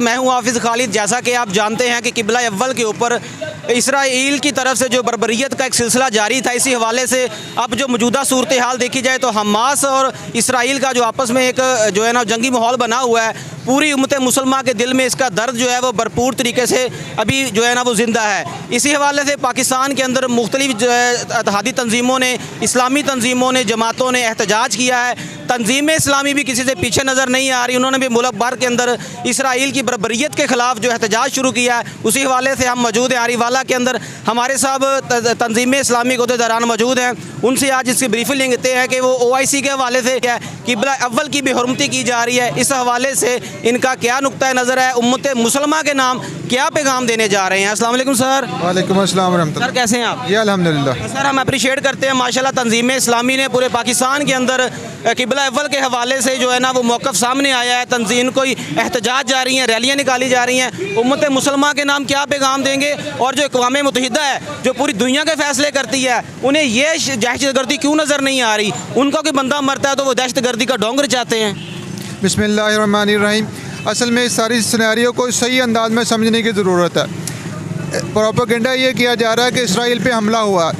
मैं हूं हाफिज़ खालिद। जैसा कि आप जानते हैं कि किबला अव्वल के ऊपर इसराइल की तरफ से जो बर्बरियत का एक सिलसिला जारी था, इसी हवाले से अब जो मौजूदा सूरत हाल देखी जाए तो हमास और इसराइल का जो आपस में एक जो है ना जंगी माहौल बना हुआ है, पूरी उम्मत मुसलमान के दिल में इसका दर्द जो है वो भरपूर तरीके से अभी जो है ना वो ज़िंदा है। इसी हवाले से पाकिस्तान के अंदर मुख्तलिफ जो है इत्तेहादी तंजीमों ने, इस्लामी तंजीमों ने, जमातों ने एहतजाज किया है। तंजीम इस्लामी भी किसी से पीछे नज़र नहीं आ रही, उन्होंने भी मुल्क भर के अंदर इसराइल की बर्बरियत के ख़िलाफ़ जो एहतजाज शुरू किया है। उसी हवाले से हम मौजूद हैं आरीवाला के अंदर, हमारे साहब तंजीम इस्लामी के दौरान मौजूद हैं। उनसे आज इसकी ब्रीफिंग लेते हैं कि वो OIC के हवाले से क्या किबला अव्वल की बेहुरमती की जा रही है, इस हवाले से इनका क्या नुक्ता नज़र है, उम्मत मुसलमान के नाम क्या पैगाम देने जा रहे हैं। अस्सलाम वालेकुम सर। वालेकुम अस्सलाम रहमतुल्लाह। सर कैसे हैं आप? ये अल्हम्दुलिल्लाह। सर हम अप्रिशिएट करते हैं माशाल्लाह, तंजीम इस्लामी ने पूरे पाकिस्तान के अंदर किबला अव्वल के हवाले से जो है ना वो मौक़िफ़ सामने आया है। तंजीम कोई एहतजाज जा रही हैं, रैलियाँ निकाली जा रही हैं, उम्मत मुसलमान के नाम क्या पैगाम देंगे? और जो अक़वाम मुत्तहिदा है जो पूरी दुनिया के फैसले करती है, उन्हें ये दहशतगर्दी क्यों नज़र नहीं आ रही? उनका कोई बंदा मरता है तो वो दहशतगर्दी का डोंगर चाहते हैं। बिस्मिल्लाहिर्रहमानिर्रहीम। असल में इस सारी सिनेरियो को सही अंदाज में समझने की ज़रूरत है। प्रोपेगेंडा ये किया जा रहा है कि इसराइल पे हमला हुआ,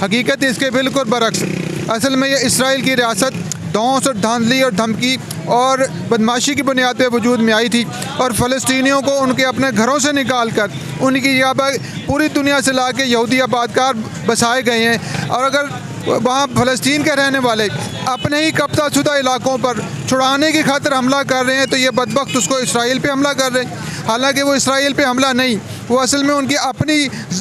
हकीकत इसके बिल्कुल बरक्स। असल में ये इसराइल की रियासत धौंस और धांधली और धमकी और बदमाशी की बुनियाद पे वजूद में आई थी, और फ़लस्तीनियों को उनके अपने घरों से निकाल कर उनकी जगह पर पूरी दुनिया से ला के यहूदी आबादकार बसाए गए हैं। और अगर वहाँ फ़लस्तीन के रहने वाले अपने ही कब्जा शुदा इलाकों पर छुड़ाने की खातिर हमला कर रहे हैं, तो ये बदबख्त उसको इसराइल पे हमला कर रहे हैं। हालांकि वो इसराइल पे हमला नहीं, वो असल में उनकी अपनी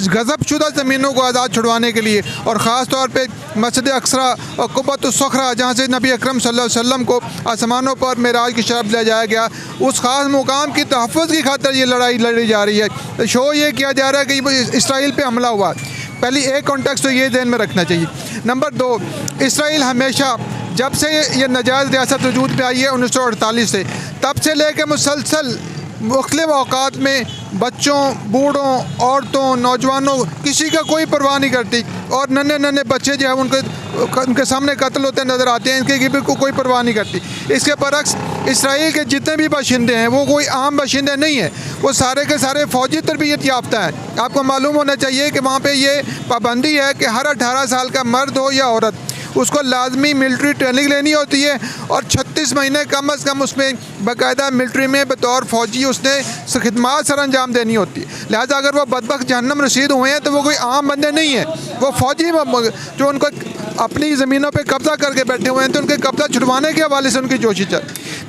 गज़ब शुदा ज़मीनों को आज़ाद छुड़वाने के लिए, और ख़ास तौर पे मस्जिद अक्सा और कुब्बतुस्सखरा जहाँ से नबी अकरम सल्लल्लाहु अलैहि वसल्लम को आसमानों पर मेराज की शरफ़ ले जाया गया, उस ख़ास मुकाम की तहफ़्फ़ुज़ की खातिर ये लड़ाई लड़ी जा रही है। शो ये किया जा रहा है कि इसराइल पे हमला हुआ। पहली एक कॉन्टेक्स्ट तो ये ध्यान में रखना चाहिए। नंबर 2, इसराइल हमेशा जब से ये नाजायज़ रियासत वजूद में आई है 1948 से, तब से लेकर मुसलसल मुख्तलिफ़ औक़ात में बच्चों, बूढ़ों, औरतों, नौजवानों, किसी का कोई परवाह नहीं करती, और नन्हे नन्हे बच्चे जो है उनके सामने कत्ल होते नज़र आते हैं, इनकी भी कोई परवाह नहीं करती। इसके बरक्स इसराइल के जितने भी बाशिंदे हैं वो कोई आम बाशिंदे नहीं है, वो सारे के सारे फ़ौजी तरबियत याफ्ता हैं। आपको मालूम होना चाहिए कि वहाँ पर ये पाबंदी है कि हर 18 साल का मर्द हो या औरत उसको लाजमी मिलिट्री ट्रेनिंग लेनी होती है, और 36 महीने कम अज़ कम उसमें बाकायदा मिलिट्री में बतौर फ़ौजी उसने खिदमत सर अंजाम देनी होती है। लिहाजा अगर वो बदबख्त जहन्नम रसीद हुए हैं तो वो कोई आम बंदे नहीं हैं, वो फ़ौजी जो उनको अपनी ज़मीनों पे कब्ज़ा करके बैठे हुए हैं, तो उनके कब्ज़ा छुड़वाने के हवाले से उनकी कोशिश है।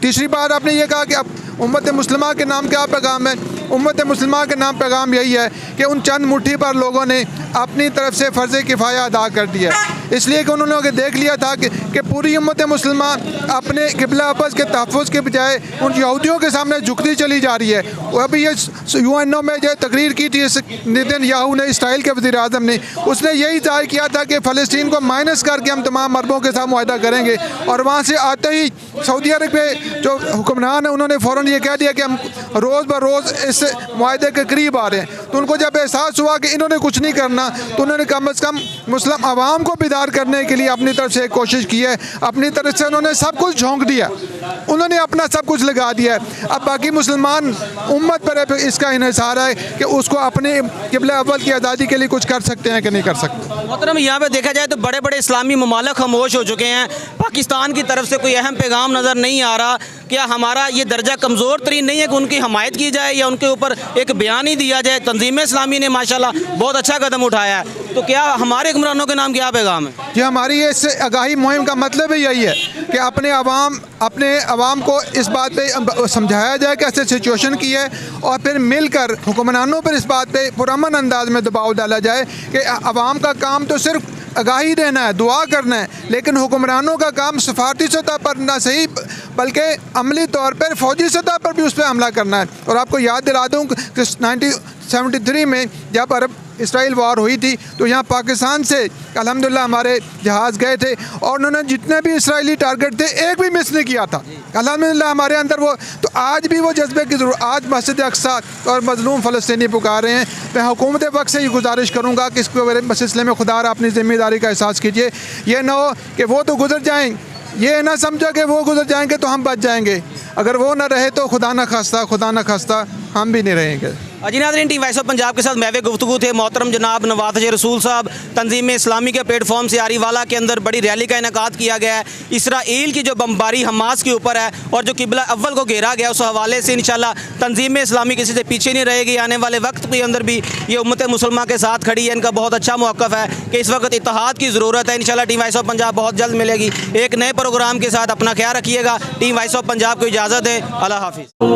तीसरी बात आपने ये कहा कि अब उम्मत मुसलमान के नाम क्या पैगाम है। उम्मत मुसलमान के नाम पैगाम यही है कि उन चंद मुट्ठी पर लोगों ने अपनी तरफ से फ़र्ज़ किफ़ाया अदा कर दिया, इसलिए कि उन्होंने देख लिया था कि पूरी उम्मत मुसलमान अपने किबला आपस के तहफ़्फ़ुज़ के बजाय उन यहूदियों के सामने झुकती चली जा रही है। और अभी ये UNO में जो तकरीर की थी नेतन्याहू ने, इसराइल के वज़ीर आज़म ने, उसने यही ज़ाहिर किया था कि फ़लस्तीन को माइनस करके हम तमाम अरबों के साथ मुआहदा करेंगे, और वहाँ से आते ही सऊदी अरब के जो हुक्मरान है उन्होंने फ़ौरन ये कह दिया कि हम रोज़ ब रोज़ इस मुआहदे के करीब आ रहे हैं। तो उनको जब एहसास हुआ कि इन्होंने कुछ नहीं करना, तो उन्होंने कम अज़ कम मुस्लिम आवाम को बेदार करने के लिए अपनी तरफ से कोशिश की है। अपनी तरफ से उन्होंने सब कुछ झोंक दिया, उन्होंने अपना सब कुछ लगा दिया है। अब बाकी मुसलमान उम्मत पर इसका इन्हिसार है कि उसको अपने किबला अव्वल की आज़ादी के लिए कुछ कर सकते हैं कि नहीं कर सकते। मोहतरम, यहाँ पे देखा जाए तो बड़े बड़े इस्लामी ममालिक खामोश हो चुके हैं, पाकिस्तान की तरफ से कोई अहम पैगाम नज़र नहीं आ रहा। क्या हमारा ये दर्जा कमज़ोर तरीन नहीं है कि उनकी हमायत की जाए या उनके ऊपर एक बयान ही दिया जाए? तंजीम इस्लामी ने माशाल्लाह बहुत अच्छा कदम उठाया है, तो क्या हमारे हुक्मरानों के नाम क्या पैगाम है? जी, हमारी ये आगाही मुहिम का मतलब ही यही है कि अपने आवाम को इस बात पे समझाया जाए कि ऐसे सिचुएशन की है, और फिर मिलकर हुक्मरानों पर इस बात पे पुरअमन अंदाज में दबाव डाला जाए कि आवाम का काम तो सिर्फ आगाही देना है, दुआ करना है, लेकिन हुक्मरानों का काम सफारती सतह पर ना सही बल्कि अमली तौर पर फ़ौजी सतह पर भी उस पर हमला करना है। और आपको याद दिला दूँ कि 1973 में जब अरब इसराइल वार हुई थी, तो यहाँ पाकिस्तान से अल्हम्दुलिल्लाह हमारे जहाज़ गए थे, और उन्होंने जितने भी इसराइली टारगेट थे एक भी मिस नहीं किया था। अल्हम्दुलिल्लाह हमारे अंदर वो, तो आज भी वो जज्बे की ज़रूरत। आज मस्जिद अक्सा और मज़लूम फ़लस्तीनी पुकार रहे हैं। मैं हुकूमत वक्त से ये गुजारिश करूँगा कि इसको सिलसिले में खुदा अपनी ज़िम्मेदारी का एहसास कीजिए। ये ना हो कि वो तो गुजर जाएँ, ये ना समझो कि वो गुजर जाएंगे तो हम बच जाएंगे। अगर वो ना रहे तो खुदा न खास्ता हम भी नहीं रहेंगे। जी नाज़रीन, टीम वॉइस ऑफ पंजाब के साथ महवे गुफ्तगू थे मोहतरम जनाब नवाज रसूल साहब। तंजीम इस्लामी के प्लेटफॉर्म से आरीवाला के अंदर बड़ी रैली का इनेकाद किया गया है। इसराइल की जो बमबारी हमास के ऊपर है और जो किबला अव्वल को घेरा गया उस हवाले से इंशाल्लाह तंजीम इस्लामी किसी से पीछे नहीं रहेगी। आने वाले वक्त के अंदर भी ये उम्मत मुसलमान के साथ खड़ी है। इनका बहुत अच्छा मौक़िफ़ है कि इस वक्त इत्तेहाद की ज़रूरत है। इंशाल्लाह टीम वॉइस ऑफ पंजाब बहुत जल्द मिलेगी एक नए प्रोग्राम के साथ। अपना ख्याल रखिएगा। टीम वॉइस ऑफ पंजाब को इजाज़त है। अल्लाह हाफिज़।